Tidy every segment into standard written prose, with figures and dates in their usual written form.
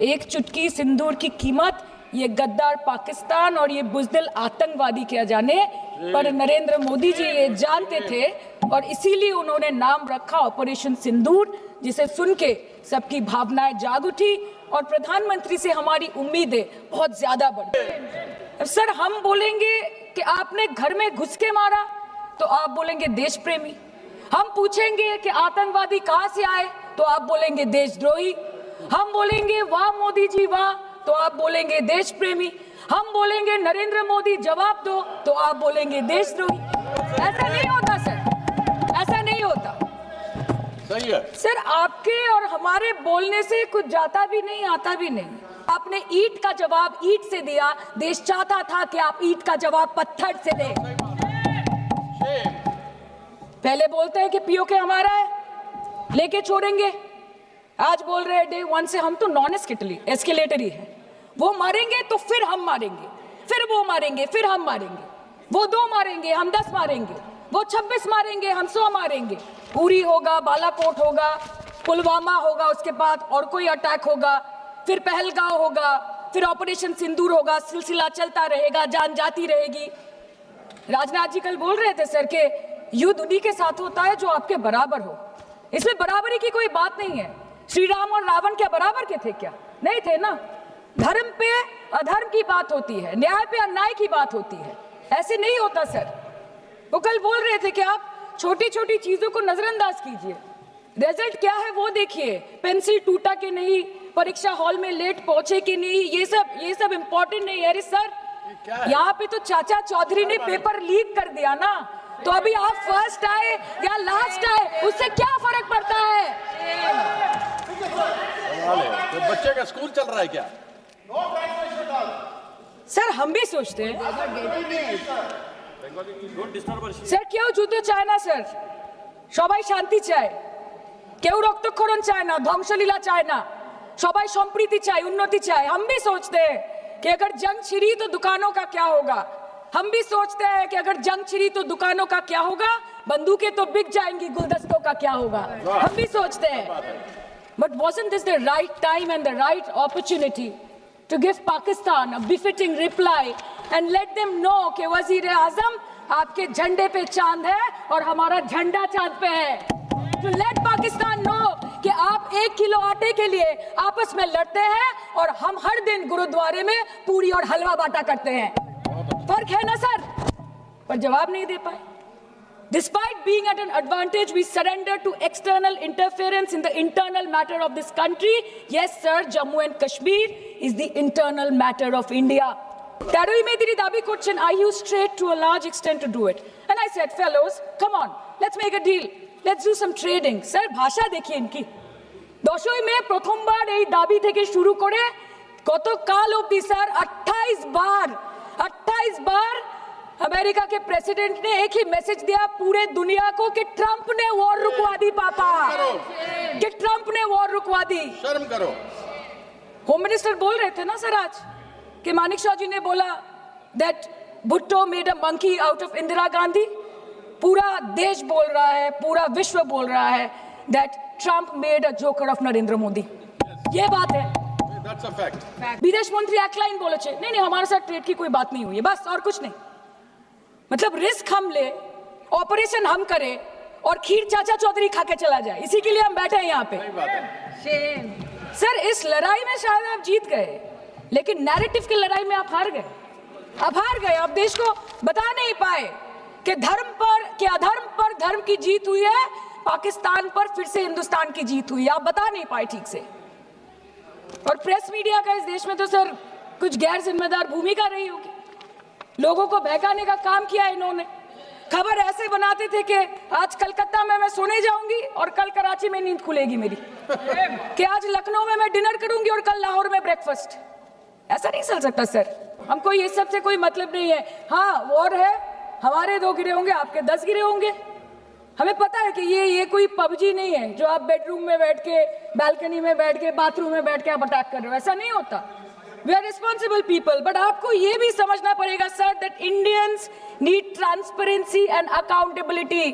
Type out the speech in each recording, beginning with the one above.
एक चुटकी सिंदूर की कीमत ये गद्दार पाकिस्तान और ये बुज़दिल आतंकवादी क्या जाने, पर नरेंद्र मोदी जी ये जानते थे और इसीलिए उन्होंने नाम रखा ऑपरेशन सिंदूर, जिसे सुन के सबकी भावनाएं जाग उठी और प्रधानमंत्री से हमारी उम्मीदें बहुत ज्यादा बढ़ गई। सर, हम बोलेंगे कि आपने घर में घुस के मारा तो आप बोलेंगे देश प्रेमी। हम पूछेंगे कि आतंकवादी कहां से आए तो आप बोलेंगे देशद्रोही। हम बोलेंगे वाह मोदी जी वाह तो आप बोलेंगे देश प्रेमी। हम बोलेंगे नरेंद्र मोदी जवाब दो तो आप बोलेंगे देशद्रोही। ऐसा नहीं होता सर, ऐसा नहीं होता। सही है सर, आपके और हमारे बोलने से कुछ जाता भी नहीं आता भी नहीं। आपने ईंट का जवाब ईंट से दिया, देश चाहता था कि आप ईंट का जवाब पत्थर से दें। पहले बोलते हैं कि पीओके हमारा है, लेके छोड़ेंगे। आज बोल रहे हैं डे वन से हम तो नॉन एस्केलेटर ही है। वो मारेंगे तो फिर हम मारेंगे, फिर वो मारेंगे, फिर हम मारेंगे। वो 2 मारेंगे, हम 10 मारेंगे। वो 26 मारेंगे, हम 100 मारेंगे। उरी होगा, बालाकोट होगा, पुलवामा होगा, उसके बाद और कोई अटैक होगा, फिर पहलगांव होगा, फिर ऑपरेशन सिंदूर होगा। सिलसिला चलता रहेगा, जान जाती रहेगी। राजनाथ जी कल बोल रहे थे सर के युद्ध उन्हीं के साथ होता है जो आपके बराबर हो। इसमें बराबरी की कोई बात नहीं है। श्री राम और रावण क्या बराबर के थे क्या? नहीं थे ना। धर्म पे अधर्म की बात होती है, न्याय पे अन्याय की बात होती है। ऐसे नहीं होता सर। वो कल बोल रहे थे कि आप छोटी छोटी चीजों को नजरअंदाज कीजिए, रिजल्ट क्या है वो देखिए। पेंसिल टूटा कि नहीं, परीक्षा हॉल में लेट पहुंचे कि नहीं, ये सब इम्पोर्टेंट नहीं है। अरे सर, यहाँ पे तो चाचा चौधरी ने पेपर लीक कर दिया ना, तो अभी आप फर्स्ट आए या लास्ट आए उससे क्या फर्क पड़ता है? तो बच्चे का स्कूल चल रहा है क्या? सर, हम भी सोचते हैं স্যার, কেউ যুদ্ধ চায় না স্যার, সবাই শান্তি চায়। কেউ রক্তক্ষরণ চায় না, ধ্বংসলীলা চায় না, সবাই সম্প্रीति চায়, उन्नति चाहे। हम भी सोचते हैं कि अगर जंग छिड़ी तो दुकानों का क्या होगा। हम भी सोचते हैं कि अगर जंग छिड़ी तो दुकानों का क्या होगा, बंदूकें तो बिक जाएंगी, गुलदस्तों का क्या होगा। हम भी सोचते हैं। But wasn't this the right time and the right opportunity to give Pakistan a befitting reply and let them know कि वज़ीर-ए-आज़म आपके झंडे पे चांद है और हमारा झंडा चांद पे है। To let Pakistan know कि आप 1 किलो आटे के लिए आपस में लड़ते हैं और हम हर दिन गुरुद्वारे में पूरी और हलवा बांटा करते हैं। फर्क है ना सर? पर जवाब नहीं दे पाए। Despite being at an advantage, we surrender to external interference in the internal matter of this country. Yes, sir, Jammu and Kashmir is the internal matter of India. Taroy mein diri dabi korchen, I used straight to a large extent to do it. And I said, fellows, come on, let's make a deal. Let's do some trading. Sir, bhasha dekhiye inki. দশই মে প্রথমবার এই দাবি থেকে শুরু করে গতকাল অবধি sir 28 बार America के प्रेसिडेंट ने एक ही मैसेज दिया पूरे दुनिया को कि ट्रंप ने वॉर रुकवा दी पापा, कि ट्रंप ने वॉर रुकवा दी। शर्म करो। होम मिनिस्टर बोल रहे थे ना सर आज कि मानिक शाह जी ने बोला that Bhutto made a monkey out of Indira Gandhi. पूरा देश बोल रहा है, पूरा विश्व बोल रहा है that Trump made a joker of Narendra Modi. ये बात है। That's a fact. विदेश मंत्री एक लाइन बोले नहीं हमारे साथ ट्रेड की कोई बात नहीं हुई है, बस और कुछ नहीं। मतलब रिस्क हम ले, ऑपरेशन हम करें और खीर चाचा चौधरी खा के चला जाए, इसी के लिए हम बैठे हैं यहाँ पे। सर, इस लड़ाई में शायद आप जीत गए, लेकिन नैरेटिव की लड़ाई में आप हार गए। आप हार गए। आप देश को बता नहीं पाए कि धर्म पर, कि अधर्म पर धर्म की जीत हुई है, पाकिस्तान पर फिर से हिंदुस्तान की जीत हुई है। आप बता नहीं पाए ठीक से। और प्रेस मीडिया का इस देश में तो सर कुछ गैर जिम्मेदार भूमिका रही होगी। लोगों को बहकाने का काम किया इन्होंने। खबर ऐसे बनाते थे कि आज कलकत्ता में मैं सोने जाऊंगी और कल कराची में नींद खुलेगी मेरी, कि आज लखनऊ में मैं डिनर करूंगी और कल लाहौर में ब्रेकफास्ट। ऐसा नहीं चल सकता सर। हमको ये सब से कोई मतलब नहीं है। हाँ, वॉर है, हमारे 2 गिरे होंगे, आपके 10 गिरे होंगे। हमें पता है कि ये कोई पबजी नहीं है जो आप बेडरूम में बैठ के, बालकनी में बैठ के, बाथरूम में बैठ के आप अटैक कर रहे हो। ऐसा नहीं होता। We are responsible people, but आपको ये भी समझना पड़ेगा sir that Indians need transparency and accountability.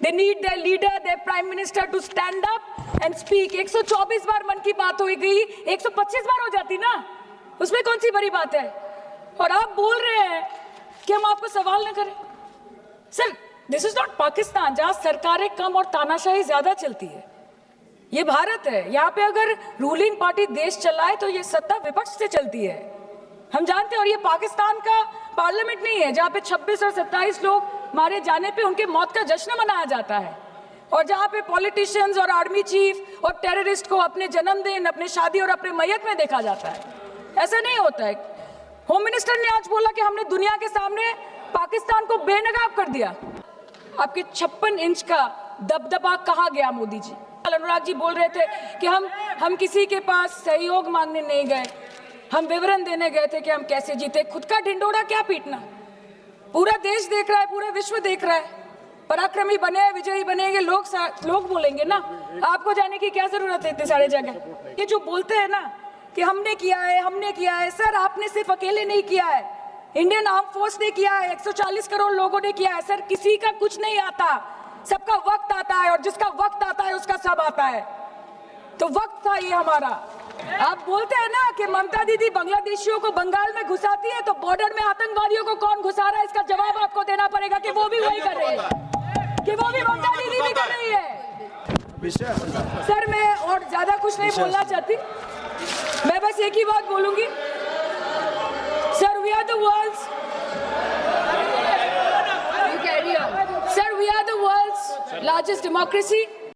They need their leader, their prime minister to stand up and speak. 124 बार मन की बात हो गई, 125 बार हो जाती ना, उसमें कौन सी बड़ी बात है? और आप बोल रहे हैं कि हम आपको सवाल न करें। Sir, this is not Pakistan जहां सरकारें कम और तानाशाही ज्यादा चलती है। ये भारत है, यहाँ पे अगर रूलिंग पार्टी देश चलाए तो ये सत्ता विपक्ष से चलती है, हम जानते हैं। और ये पाकिस्तान का पार्लियामेंट नहीं है जहाँ पे 26 और 27 लोग मारे जाने पे उनके मौत का जश्न मनाया जाता है, और जहाँ पे पॉलिटिशियंस और आर्मी चीफ और टेररिस्ट को अपने जन्मदिन, अपने शादी और अपने मैयत में देखा जाता है। ऐसा नहीं होता है। होम मिनिस्टर ने आज बोला कि हमने दुनिया के सामने पाकिस्तान को बेनकाब कर दिया। आपके 56 इंच का दबदबा कहाँ गया मोदी जी? अनुराग जी बोल रहे थे कि हम किसी के पास सहयोग मांगने नहीं गए, हम विवरण देने गए थे कि हम कैसे जीते। खुद का ढिंडोरा क्या पीटना? पूरा देश देख रहा है, पूरा विश्व देख रहा है। पराक्रमी बने, विजयी बनेंगे, लोग बोलेंगे ना, आपको जाने की क्या जरूरत है इतने सारे जगह। ये जो बोलते हैं ना कि हमने किया है, सर आपने सिर्फ अकेले नहीं किया है, इंडियन आर्म फोर्स ने किया है, 140 करोड़ लोगों ने किया है। सर, किसी का कुछ नहीं आता, सबका वक्त आता है, और जिसका वक्त आता है उसका सब आता है। तो वक्त था ये हमारा। आप बोलते हैं ना कि ममता दीदी बांग्लादेशियों को बंगाल में घुसाती है, तो बॉर्डर में आतंकवादियों को कौन घुसा रहा है इसका जवाब आपको देना पड़ेगा कि वो भी वही कर रहे हैं, कि वो भी ममता दीदी भी कर रही है। सर, मैं और ज्यादा कुछ नहीं बोलना चाहती, मैं बस एक ही बात बोलूंगी। Sir, we are the world's largest democracy.